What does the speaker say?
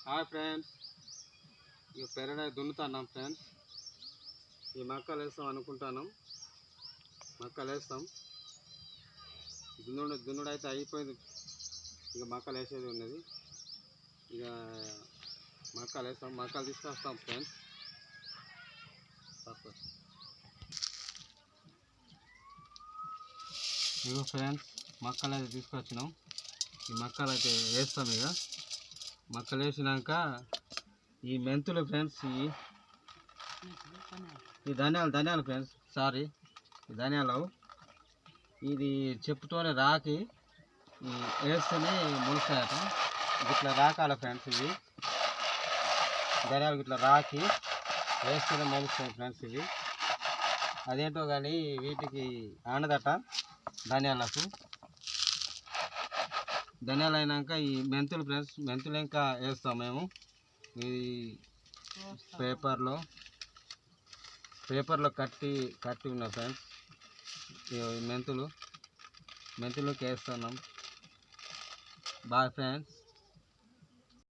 Hi friends, ఇక పెరడ దున్నుతున్నాం friends. ఈ మొక్కలు వేస్తాం అనుకుంటాను. మొక్కలు వేస్తాం, దున్నుడు అయితే అయిపోయింది. ఇక మొక్కలు వేసేది ఉన్నది. ఇక మొక్కలు వేస్తాం, మొక్కలు తీసుకొస్తాం ఫ్రెండ్స్. ఇగో ఫ్రెండ్స్, మొక్కలు అయితే తీసుకొచ్చినాం. ఈ మొక్కలు అయితే వేస్తాం. ఇక మొక్కలు వేసినాక ఈ మెంతులు ఫ్రెండ్స్, ఈ ధనియాలు ఫ్రెండ్స్, ఈ ధనియాలు ఇది చెప్పుతోనే రాకి వేస్తేనే మొలుస్తాయట. ఇట్లా రాకాల ఫ్రెండ్స్. ఇవి ధనియాలు ఇట్లా రాకి వేస్తేనే మొలుస్తాయి ఫ్రెండ్స్. ఇవి అదేంటో కానీ వీటికి ఆనదట ధనియాలకు. ధనియాలు అయినాక ఈ మెంతులు ఫ్రెండ్స్, మెంతులు ఇంకా వేస్తాం మేము. ఇది పేపర్లో కట్టి ఉన్నాయి ఫ్రెండ్స్. మెంతులుకి వేస్తున్నాం. Boy friends.